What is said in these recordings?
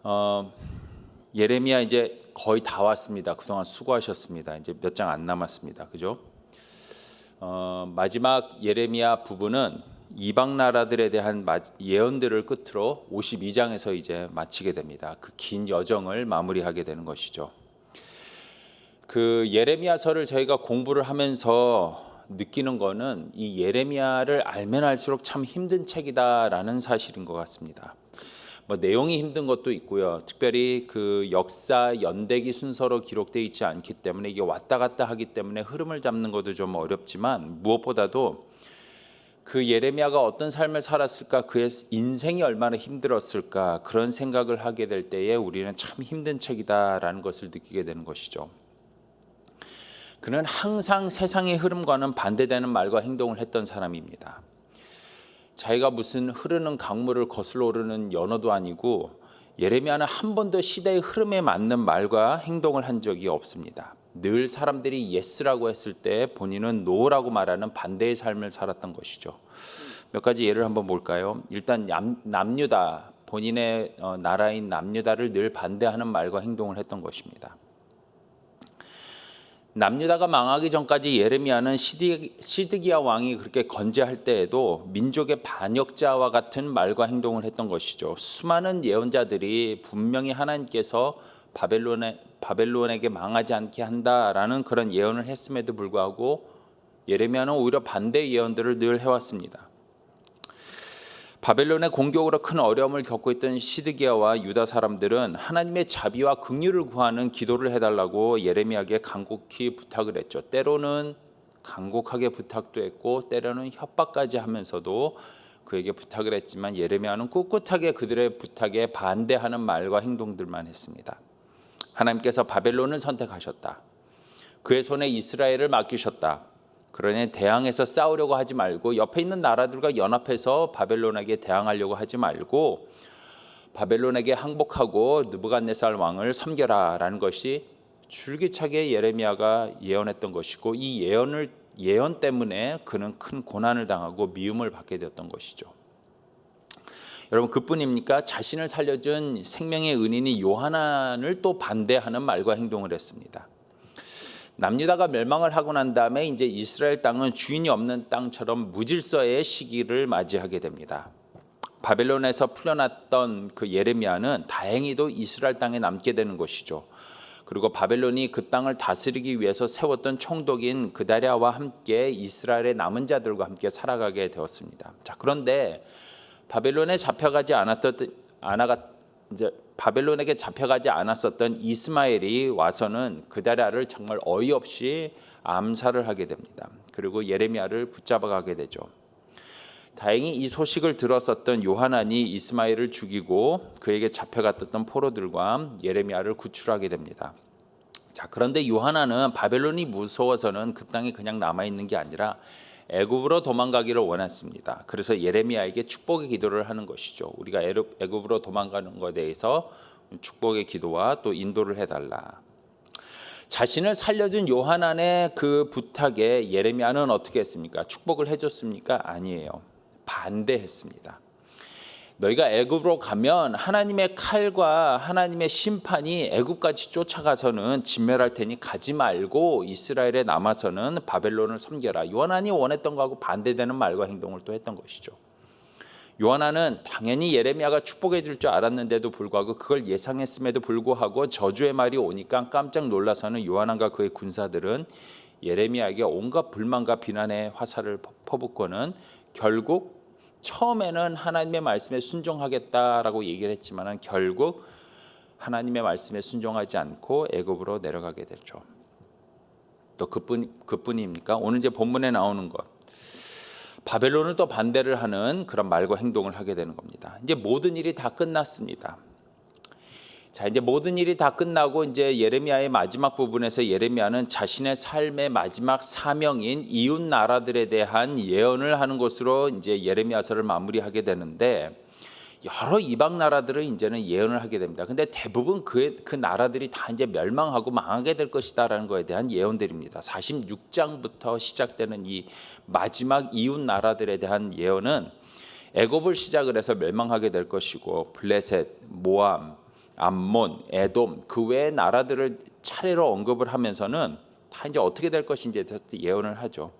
어, 예레미야 이제 거의 다 왔습니다. 그동안 수고하셨습니다. 이제 몇 장 안 남았습니다. 그죠? 마지막 예레미야 부분은 이방 나라들에 대한 예언들을 끝으로 52장에서 이제 마치게 됩니다. 그 긴 여정을 마무리하게 되는 것이죠. 그 예레미야서를 저희가 공부를 하면서 느끼는 거는 이 예레미야를 알면 알수록 참 힘든 책이다라는 사실인 것 같습니다. 뭐 내용이 힘든 것도 있고요. 특별히 그 역사 연대기 순서로 기록되어 있지 않기 때문에 이게 왔다 갔다 하기 때문에 흐름을 잡는 것도 좀 어렵지만, 무엇보다도 그 예레미야가 어떤 삶을 살았을까, 그의 인생이 얼마나 힘들었을까, 그런 생각을 하게 될 때에 우리는 참 힘든 책이다라는 것을 느끼게 되는 것이죠. 그는 항상 세상의 흐름과는 반대되는 말과 행동을 했던 사람입니다. 자기가 무슨 흐르는 강물을 거슬러 오르는 연어도 아니고, 예레미야는 한 번도 시대의 흐름에 맞는 말과 행동을 한 적이 없습니다. 늘 사람들이 예스라고 했을 때 본인은 노라고 말하는 반대의 삶을 살았던 것이죠. 몇 가지 예를 한번 볼까요? 일단 남유다, 본인의 나라인 남유다를 늘 반대하는 말과 행동을 했던 것입니다. 남유다가 망하기 전까지 예레미야는 시드기야 왕이 그렇게 건재할 때에도 민족의 반역자와 같은 말과 행동을 했던 것이죠. 수많은 예언자들이 분명히 하나님께서 바벨론에게 망하지 않게 한다라는 그런 예언을 했음에도 불구하고 예레미야는 오히려 반대 예언들을 늘 해왔습니다. 바벨론의 공격으로 큰 어려움을 겪고 있던 시드기야와 유다 사람들은 하나님의 자비와 긍휼을 구하는 기도를 해달라고 예레미야에게 간곡히 부탁을 했죠. 때로는 간곡하게 부탁도 했고 때로는 협박까지 하면서도 그에게 부탁을 했지만, 예레미야는 꿋꿋하게 그들의 부탁에 반대하는 말과 행동들만 했습니다. 하나님께서 바벨론을 선택하셨다. 그의 손에 이스라엘을 맡기셨다. 그러니 대항해서 싸우려고 하지 말고 옆에 있는 나라들과 연합해서 바벨론에게 대항하려고 하지 말고 바벨론에게 항복하고 느부갓네살 왕을 섬겨라 라는 것이 줄기차게 예레미야가 예언했던 것이고, 이 예언 때문에 그는 큰 고난을 당하고 미움을 받게 되었던 것이죠. 여러분, 그뿐입니까? 자신을 살려준 생명의 은인이 요한안을 또 반대하는 말과 행동을 했습니다. 남유다가 멸망을 하고 난 다음에 이제 이스라엘 땅은 주인이 없는 땅처럼 무질서의 시기를 맞이하게 됩니다. 바벨론에서 풀려났던 그 예레미야는 다행히도 이스라엘 땅에 남게 되는 것이죠. 그리고 바벨론이 그 땅을 다스리기 위해서 세웠던 총독인 그다랴와 함께 이스라엘의 남은 자들과 함께 살아가게 되었습니다. 자, 그런데 바벨론에게 잡혀가지 않았었던 이스마엘이 와서는 그다랴를 정말 어이없이 암살을 하게 됩니다. 그리고 예레미야를 붙잡아가게 되죠. 다행히 이 소식을 들었었던 요한안이 이스마엘을 죽이고 그에게 잡혀갔던 포로들과 예레미야를 구출하게 됩니다. 자, 그런데 요한안은 바벨론이 무서워서는 그 땅에 그냥 남아있는 게 아니라 애굽으로 도망가기를 원했습니다. 그래서 예레미야에게 축복의 기도를 하는 것이죠. 우리가 애굽으로 도망가는 것에 대해서 축복의 기도와 또 인도를 해달라. 자신을 살려준 요한안의 그 부탁에 예레미야는 어떻게 했습니까? 축복을 해줬습니까? 아니에요. 반대했습니다. 너희가 애굽으로 가면 하나님의 칼과 하나님의 심판이 애굽까지 쫓아가서는 진멸할 테니 가지 말고 이스라엘에 남아서는 바벨론을 섬겨라. 요한안이 원했던 거하고 반대되는 말과 행동을 또 했던 것이죠. 요한안은 당연히 예레미야가 축복해 줄 줄 알았는데도 불구하고, 그걸 예상했음에도 불구하고 저주의 말이 오니까 깜짝 놀라서는 요한안과 그의 군사들은 예레미야에게 온갖 불만과 비난의 화살을 퍼붓고는 결국 처음에는 하나님의 말씀에 순종하겠다라고 얘기를 했지만 결국 하나님의 말씀에 순종하지 않고 애굽으로 내려가게 되죠. 또 그뿐입니까? 오늘 이제 본문에 나오는 것, 바벨론을 또 반대를 하는 그런 말과 행동을 하게 되는 겁니다. 이제 모든 일이 다 끝났습니다. 자, 이제 모든 일이 다 끝나고 이제 예레미야의 마지막 부분에서 예레미야는 자신의 삶의 마지막 사명인 이웃 나라들에 대한 예언을 하는 것으로 이제 예레미야서를 마무리하게 되는데, 여러 이방 나라들을 이제는 예언을 하게 됩니다. 근데 대부분 그 나라들이 다 이제 멸망하고 망하게 될 것이다라는 것에 대한 예언들입니다. 46장부터 시작되는 이 마지막 이웃 나라들에 대한 예언은 애굽을 시작을 해서 멸망하게 될 것이고, 블레셋, 모암, 암몬, 에돔 그 외의 나라들을 차례로 언급을 하면서는 다 이제 어떻게 될 것인지에 대해서 예언을 하죠.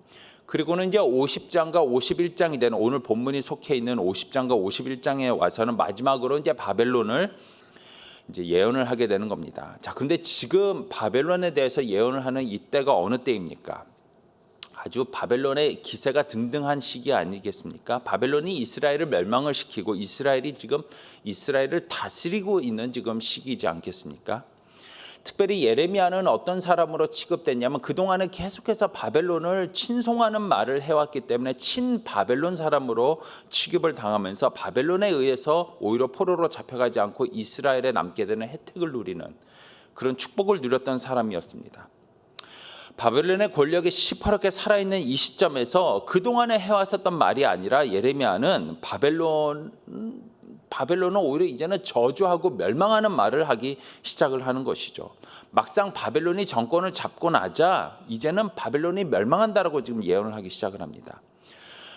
그리고는 이제 50장과 51장이 되는 오늘 본문이 속해 있는 50장과 51장에 와서는 마지막으로 이제 바벨론을 이제 예언을 하게 되는 겁니다. 자, 근데 지금 바벨론에 대해서 예언을 하는 이때가 어느 때입니까? 아주 바벨론의 기세가 등등한 시기 아니겠습니까? 바벨론이 이스라엘을 멸망을 시키고 이스라엘이 지금 이스라엘을 다스리고 있는 지금 시기이지 않겠습니까? 특별히 예레미야는 어떤 사람으로 취급됐냐면 그동안은 계속해서 바벨론을 친송하는 말을 해왔기 때문에 친바벨론 사람으로 취급을 당하면서 바벨론에 의해서 오히려 포로로 잡혀가지 않고 이스라엘에 남게 되는 혜택을 누리는 그런 축복을 누렸던 사람이었습니다. 바벨론의 권력이 시퍼렇게 살아있는 이 시점에서 그동안에 해왔었던 말이 아니라 예레미야는 바벨론은 오히려 이제는 저주하고 멸망하는 말을 하기 시작을 하는 것이죠. 막상 바벨론이 정권을 잡고 나자 이제는 바벨론이 멸망한다라고 지금 예언을 하기 시작을 합니다.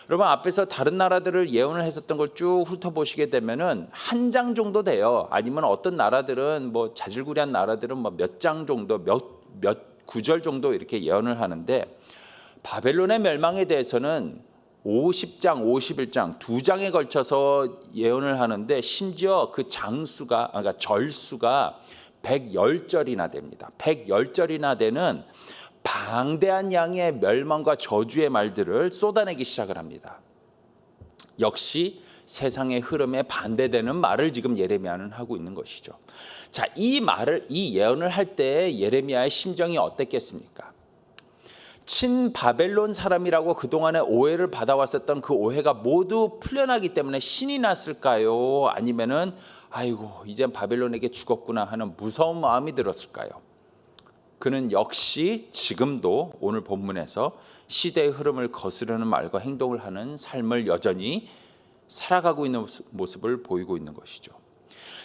여러분 앞에서 다른 나라들을 예언을 했었던 걸 쭉 훑어보시게 되면은 한 장 정도 돼요. 아니면 어떤 나라들은 뭐 자질구레한 나라들은 뭐 몇 장 정도 몇 구절 정도 이렇게 예언을 하는데 바벨론의 멸망에 대해서는 50장, 51장 두 장에 걸쳐서 예언을 하는데 심지어 그 장수가 그러니까 절수가 110절이나 됩니다. 110절이나 되는 방대한 양의 멸망과 저주의 말들을 쏟아내기 시작을 합니다. 역시 세상의 흐름에 반대되는 말을 지금 예레미야는 하고 있는 것이죠. 자, 이 예언을 할 때 예레미야의 심정이 어땠겠습니까? 친바벨론 사람이라고 그동안에 오해를 받아왔었던 그 오해가 모두 풀려나기 때문에 신이 났을까요? 아니면은 아이고 이젠 바벨론에게 죽었구나 하는 무서운 마음이 들었을까요? 그는 역시 지금도 오늘 본문에서 시대의 흐름을 거스르는 말과 행동을 하는 삶을 여전히 살아가고 있는 모습을 보이고 있는 것이죠.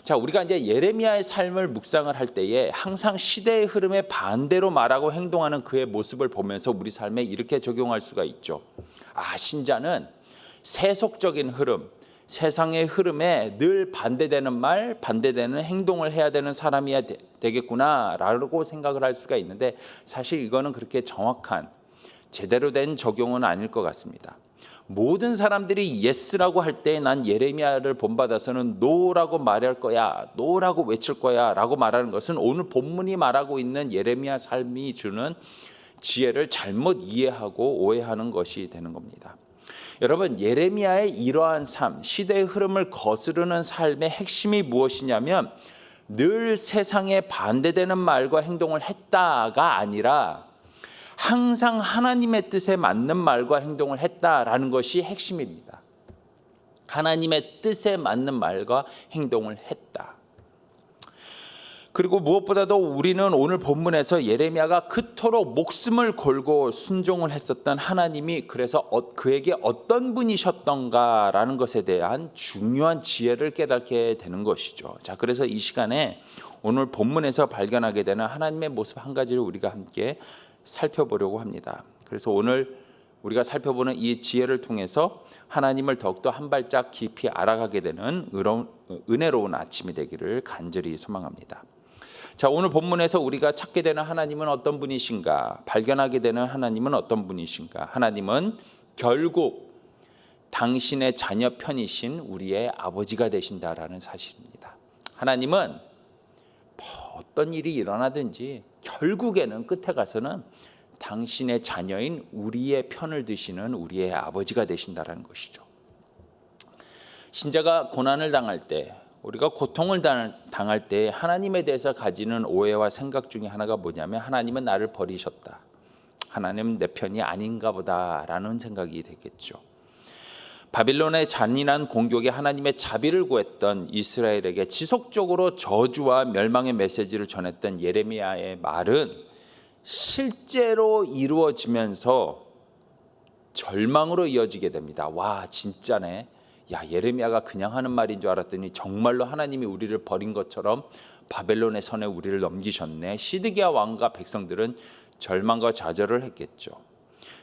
자, 우리가 이제 예레미야의 삶을 묵상을 할 때에 항상 시대의 흐름에 반대로 말하고 행동하는 그의 모습을 보면서 우리 삶에 이렇게 적용할 수가 있죠. 아, 신자는 세속적인 흐름, 세상의 흐름에 늘 반대되는 말, 반대되는 행동을 해야 되는 사람이야 되겠구나라고 생각을 할 수가 있는데 사실 이거는 그렇게 정확한 제대로 된 적용은 아닐 것 같습니다. 모든 사람들이 예스라고 할 때 난 예레미야를 본받아서는 노라고 말할 거야, 노라고 외칠 거야 라고 말하는 것은 오늘 본문이 말하고 있는 예레미야 삶이 주는 지혜를 잘못 이해하고 오해하는 것이 되는 겁니다. 여러분, 예레미야의 이러한 삶, 시대의 흐름을 거스르는 삶의 핵심이 무엇이냐면 늘 세상에 반대되는 말과 행동을 했다가 아니라 항상 하나님의 뜻에 맞는 말과 행동을 했다라는 것이 핵심입니다. 하나님의 뜻에 맞는 말과 행동을 했다. 그리고 무엇보다도 우리는 오늘 본문에서 예레미야가 그토록 목숨을 걸고 순종을 했었던 하나님이 그래서 그에게 어떤 분이셨던가라는 것에 대한 중요한 지혜를 깨닫게 되는 것이죠. 자, 그래서 이 시간에 오늘 본문에서 발견하게 되는 하나님의 모습 한 가지를 우리가 함께 살펴보려고 합니다. 그래서 오늘 우리가 살펴보는 이 지혜를 통해서 하나님을 더욱더 한 발짝 깊이 알아가게 되는 은혜로운 아침이 되기를 간절히 소망합니다. 자, 오늘 본문에서 우리가 찾게 되는 하나님은 어떤 분이신가? 발견하게 되는 하나님은 어떤 분이신가? 하나님은 결국 당신의 자녀 편이신 우리의 아버지가 되신다라는 사실입니다. 하나님은 어떤 일이 일어나든지 결국에는 끝에 가서는 당신의 자녀인 우리의 편을 드시는 우리의 아버지가 되신다라는 것이죠. 신자가 고난을 당할 때, 우리가 고통을 당할 때 하나님에 대해서 가지는 오해와 생각 중에 하나가 뭐냐면 하나님은 나를 버리셨다. 하나님은 내 편이 아닌가 보다라는 생각이 되겠죠. 바빌론의 잔인한 공격에 하나님의 자비를 구했던 이스라엘에게 지속적으로 저주와 멸망의 메시지를 전했던 예레미야의 말은 실제로 이루어지면서 절망으로 이어지게 됩니다. 와, 진짜네. 야, 예레미야가 그냥 하는 말인 줄 알았더니 정말로 하나님이 우리를 버린 것처럼 바벨론의 손에 우리를 넘기셨네. 시드기야 왕과 백성들은 절망과 좌절을 했겠죠.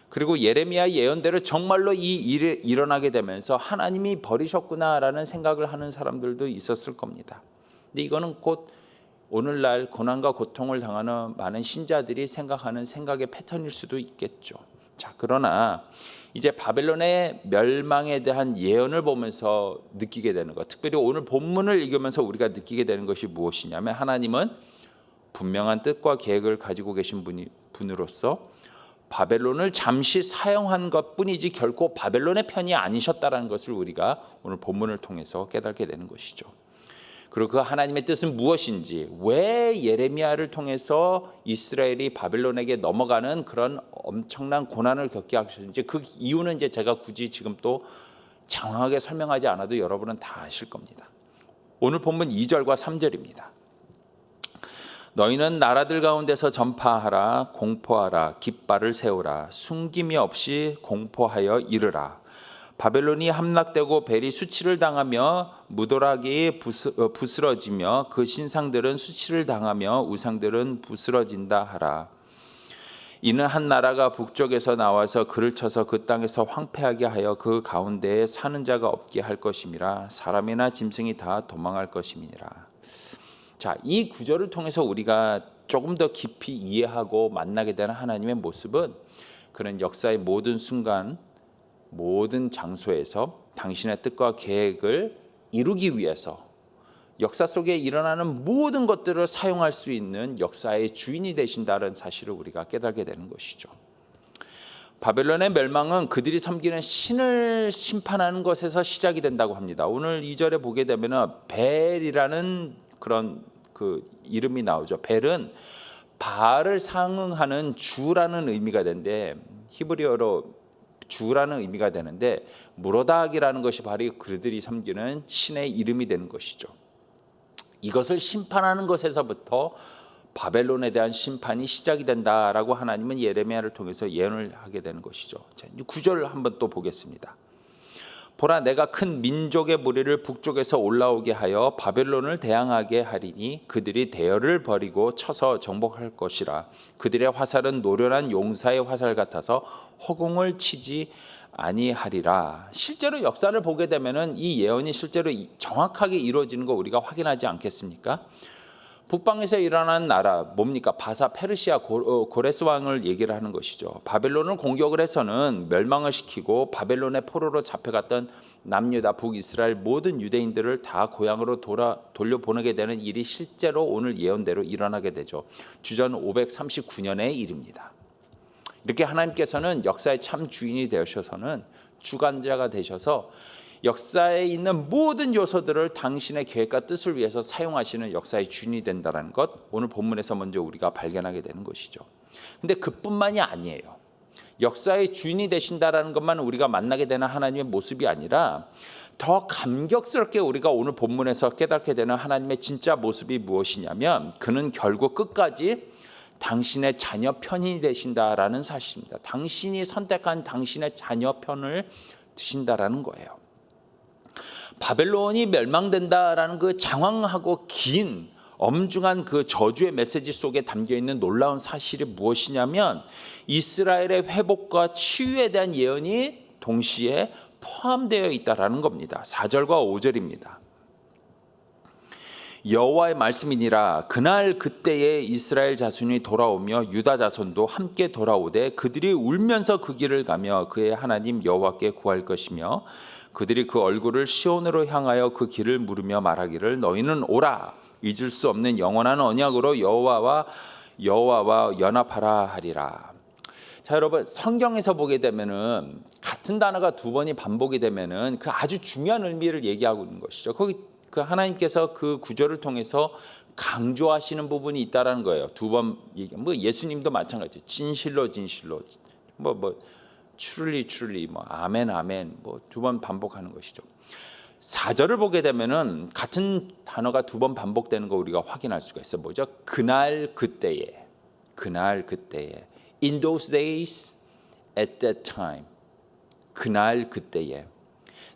그리고 예레미야 예언대로 정말로 이 일이 일어나게 되면서 하나님이 버리셨구나라는 생각을 하는 사람들도 있었을 겁니다. 근데 이거는 곧 오늘날 고난과 고통을 당하는 많은 신자들이 생각하는 생각의 패턴일 수도 있겠죠. 자, 그러나 이제 바벨론의 멸망에 대한 예언을 보면서 느끼게 되는 것, 특별히 오늘 본문을 읽으면서 우리가 느끼게 되는 것이 무엇이냐면, 하나님은 분명한 뜻과 계획을 가지고 계신 분으로서 바벨론을 잠시 사용한 것뿐이지 결코 바벨론의 편이 아니셨다라는 것을 우리가 오늘 본문을 통해서 깨닫게 되는 것이죠. 그리고 그 하나님의 뜻은 무엇인지, 왜 예레미야를 통해서 이스라엘이 바벨론에게 넘어가는 그런 엄청난 고난을 겪게 하셨는지, 그 이유는 이제 제가 굳이 지금 또 장황하게 설명하지 않아도 여러분은 다 아실 겁니다. 오늘 본문 2절과 3절입니다. 너희는 나라들 가운데서 전파하라, 공포하라, 깃발을 세우라, 숨김이 없이 공포하여 이르라. 바벨론이 함락되고 벨이 수치를 당하며 무도락이 부스러지며 그 신상들은 수치를 당하며 우상들은 부스러진다 하라. 이는 한 나라가 북쪽에서 나와서 그를 쳐서 그 땅에서 황폐하게 하여 그 가운데에 사는 자가 없게 할 것임이라. 사람이나 짐승이 다 도망할 것임이니라. 자, 이 구절을 통해서 우리가 조금 더 깊이 이해하고 만나게 되는 하나님의 모습은, 그런 역사의 모든 순간, 모든 장소에서 당신의 뜻과 계획을 이루기 위해서 역사 속에 일어나는 모든 것들을 사용할 수 있는 역사의 주인이 되신다는 사실을 우리가 깨닫게 되는 것이죠. 바벨론의 멸망은 그들이 섬기는 신을 심판하는 것에서 시작이 된다고 합니다. 오늘 2절에 보게 되면 벨이라는 그런 그 이름이 나오죠. 벨은 바알을 상응하는 주라는 의미가 되는데, 히브리어로 주라는 의미가 되는데, 무로닥이라는 것이 바로 그들이 섬기는 신의 이름이 되는 것이죠. 이것을 심판하는 것에서부터 바벨론에 대한 심판이 시작이 된다라고 하나님은 예레미야를 통해서 예언을 하게 되는 것이죠. 자, 9절 한번 또 보겠습니다. 보라, 내가 큰 민족의 무리를 북쪽에서 올라오게 하여 바벨론을 대항하게 하리니 그들이 대열을 벌이고 쳐서 정복할 것이라. 그들의 화살은 노련한 용사의 화살 같아서 허공을 치지 아니하리라. 실제로 역사를 보게 되면은 이 예언이 실제로 정확하게 이루어지는 거 우리가 확인하지 않겠습니까? 북방에서 일어난 나라 뭡니까? 바사 페르시아 고레스 왕을 얘기를 하는 것이죠. 바벨론을 공격을 해서는 멸망을 시키고 바벨론의 포로로 잡혀갔던 남유다 북이스라엘 모든 유대인들을 다 고향으로 돌려보내게 되는 일이 실제로 오늘 예언대로 일어나게 되죠. 주전 539년의 일입니다. 이렇게 하나님께서는 역사의 참 주인이 되셔서는 주관자가 되셔서 역사에 있는 모든 요소들을 당신의 계획과 뜻을 위해서 사용하시는 역사의 주인이 된다는 것, 오늘 본문에서 먼저 우리가 발견하게 되는 것이죠. 근데 그뿐만이 아니에요. 역사의 주인이 되신다라는 것만 우리가 만나게 되는 하나님의 모습이 아니라, 더 감격스럽게 우리가 오늘 본문에서 깨닫게 되는 하나님의 진짜 모습이 무엇이냐면, 그는 결국 끝까지 당신의 자녀 편이 되신다라는 사실입니다. 당신이 선택한 당신의 자녀 편을 드신다라는 거예요. 바벨론이 멸망된다라는 그 장황하고 긴 엄중한 그 저주의 메시지 속에 담겨있는 놀라운 사실이 무엇이냐면, 이스라엘의 회복과 치유에 대한 예언이 동시에 포함되어 있다라는 겁니다. 4절과 5절입니다. 여호와의 말씀이니라. 그날 그때에 이스라엘 자손이 돌아오며 유다 자손도 함께 돌아오되 그들이 울면서 그 길을 가며 그의 하나님 여호와께 구할 것이며, 그들이 그 얼굴을 시온으로 향하여 그 길을 물으며 말하기를 너희는 오라, 잊을 수 없는 영원한 언약으로 여호와와 연합하라 하리라. 자, 여러분, 성경에서 보게 되면은 같은 단어가 두 번이 반복이 되면은 그 아주 중요한 의미를 얘기하고 있는 것이죠. 거기 그 하나님께서 그 구절을 통해서 강조하시는 부분이 있다라는 거예요. 두 번 얘기. 뭐 예수님도 마찬가지. 진실로 truly 아멘 뭐 두 번 반복하는 것이죠. 4절을 보게 되면은 같은 단어가 두 번 반복되는 거 우리가 확인할 수가 있어요. 뭐죠? 그날 그때에. In those days, at that time. 그날 그때에.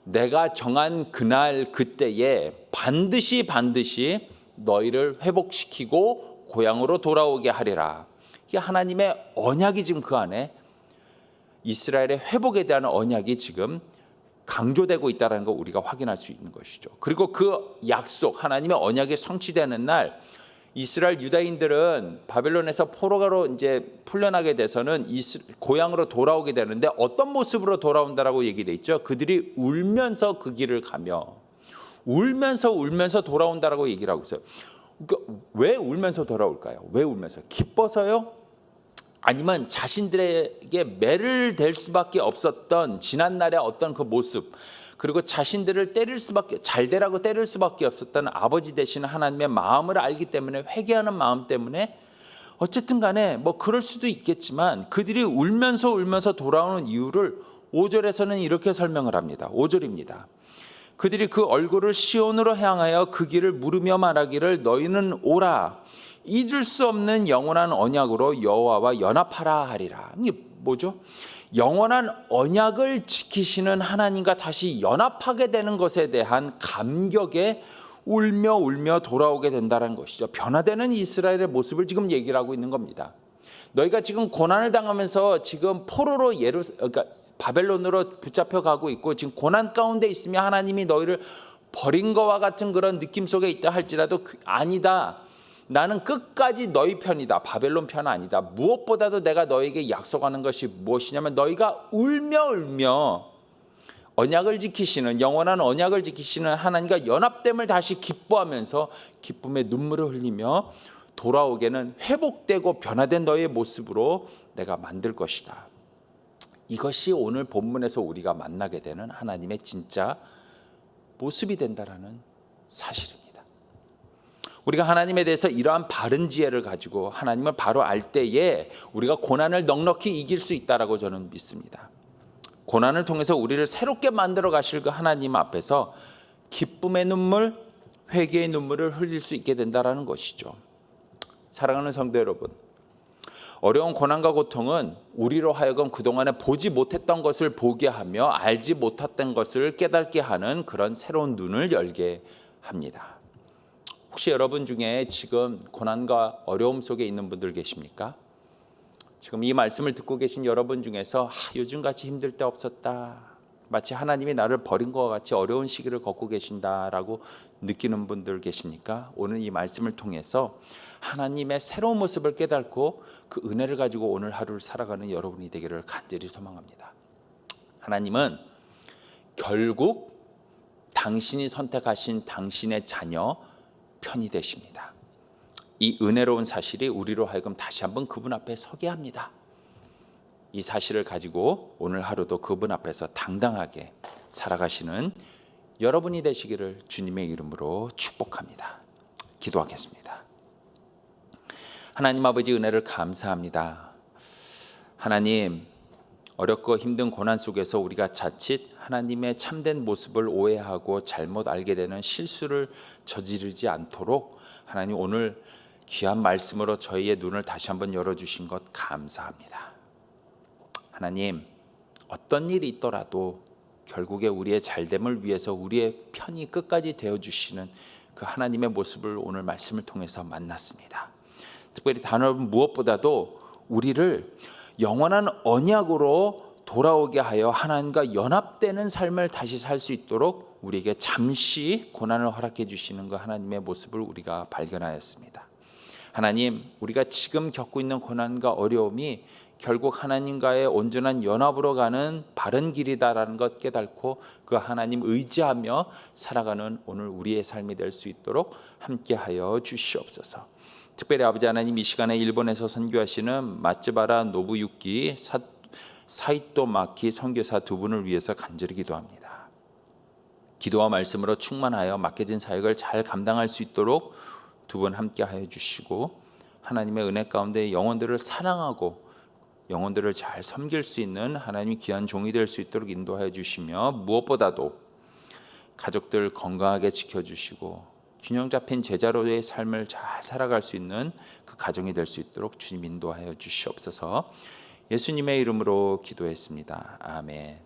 내가 정한 그날 그때에 반드시 너희를 회복시키고 고향으로 돌아오게 하리라. 이게 하나님의 언약이 지금 그 안에, 이스라엘의 회복에 대한 언약이 지금 강조되고 있다는 거 우리가 확인할 수 있는 것이죠. 그리고 그 약속, 하나님의 언약이 성취되는 날 이스라엘 유다인들은 바벨론에서 포로가로 이제 풀려나게 돼서는 고향으로 돌아오게 되는데 어떤 모습으로 돌아온다라고 얘기돼 있죠. 그들이 울면서 그 길을 가며 울면서 돌아온다라고 얘기를 하고 있어요. 그러니까 왜 울면서 돌아올까요? 왜 울면서? 기뻐서요? 아니면 자신들에게 매를 댈 수밖에 없었던 지난날의 어떤 그 모습, 그리고 자신들을 잘 되라고 때릴 수밖에 없었던 아버지 되시는 하나님의 마음을 알기 때문에, 회개하는 마음 때문에, 어쨌든 간에 뭐 그럴 수도 있겠지만 그들이 울면서 돌아오는 이유를 5절에서는 이렇게 설명을 합니다. 5절입니다. 그들이 그 얼굴을 시온으로 향하여 그 길을 물으며 말하기를 너희는 오라, 잊을 수 없는 영원한 언약으로 여호와와 연합하라 하리라. 이게 뭐죠? 영원한 언약을 지키시는 하나님과 다시 연합하게 되는 것에 대한 감격에 울며 돌아오게 된다는 것이죠. 변화되는 이스라엘의 모습을 지금 얘기를 하고 있는 겁니다. 너희가 지금 고난을 당하면서 지금 포로로 그러니까 바벨론으로 붙잡혀 가고 있고 지금 고난 가운데 있으며 하나님이 너희를 버린 것과 같은 그런 느낌 속에 있다 할지라도 아니다. 나는 끝까지 너희 편이다. 바벨론 편 아니다. 무엇보다도 내가 너에게 약속하는 것이 무엇이냐면 너희가 울며 언약을 지키시는, 영원한 언약을 지키시는 하나님과 연합됨을 다시 기뻐하면서 기쁨의 눈물을 흘리며 돌아오게는 회복되고 변화된 너희의 모습으로 내가 만들 것이다. 이것이 오늘 본문에서 우리가 만나게 되는 하나님의 진짜 모습이 된다라는 사실입니다. 우리가 하나님에 대해서 이러한 바른 지혜를 가지고 하나님을 바로 알 때에 우리가 고난을 넉넉히 이길 수 있다라고 저는 믿습니다. 고난을 통해서 우리를 새롭게 만들어 가실 그 하나님 앞에서 기쁨의 눈물, 회개의 눈물을 흘릴 수 있게 된다라는 것이죠. 사랑하는 성도 여러분, 어려운 고난과 고통은 우리로 하여금 그동안에 보지 못했던 것을 보게 하며 알지 못했던 것을 깨닫게 하는 그런 새로운 눈을 열게 합니다. 혹시 여러분 중에 지금 고난과 어려움 속에 있는 분들 계십니까? 지금 이 말씀을 듣고 계신 여러분 중에서 요즘같이 힘들 때 없었다, 마치 하나님이 나를 버린 것과 같이 어려운 시기를 걷고 계신다라고 느끼는 분들 계십니까? 오늘 이 말씀을 통해서 하나님의 새로운 모습을 깨닫고 그 은혜를 가지고 오늘 하루를 살아가는 여러분이 되기를 간절히 소망합니다. 하나님은 결국 당신이 선택하신 당신의 자녀 편이 되십니다. 이 은혜로운 사실이 우리로 하여금 다시 한번 그분 앞에 서게 합니다. 이 사실을 가지고 오늘 하루도 그분 앞에서 당당하게 살아가시는 여러분이 되시기를 주님의 이름으로 축복합니다. 기도하겠습니다. 하나님 아버지, 은혜를 감사합니다. 하나님, 어렵고 힘든 고난 속에서 우리가 자칫 하나님의 참된 모습을 오해하고 잘못 알게 되는 실수를 저지르지 않도록 하나님 오늘 귀한 말씀으로 저희의 눈을 다시 한번 열어주신 것 감사합니다. 하나님, 어떤 일이 있더라도 결국에 우리의 잘됨을 위해서 우리의 편이 끝까지 되어주시는 그 하나님의 모습을 오늘 말씀을 통해서 만났습니다. 특별히 단원 무엇보다도 우리를 영원한 언약으로 돌아오게 하여 하나님과 연합되는 삶을 다시 살 수 있도록 우리에게 잠시 고난을 허락해 주시는 그 하나님의 모습을 우리가 발견하였습니다. 하나님, 우리가 지금 겪고 있는 고난과 어려움이 결국 하나님과의 온전한 연합으로 가는 바른 길이다라는 것 깨닫고 그 하나님 의지하며 살아가는 오늘 우리의 삶이 될 수 있도록 함께하여 주시옵소서. 특별히 아버지 하나님, 이 시간에 일본에서 선교하시는 마츠바라 노부유키 사이토 마키 선교사 두 분을 위해서 간절히 기도합니다. 기도와 말씀으로 충만하여 맡겨진 사역을 잘 감당할 수 있도록 두 분 함께하여 주시고 하나님의 은혜 가운데 영혼들을 사랑하고 영혼들을 잘 섬길 수 있는 하나님이 귀한 종이 될 수 있도록 인도하여 주시며 무엇보다도 가족들 건강하게 지켜주시고 균형 잡힌 제자로의 삶을 잘 살아갈 수 있는 그 가정이 될 수 있도록 주님 인도하여 주시옵소서. 예수님의 이름으로 기도했습니다. 아멘.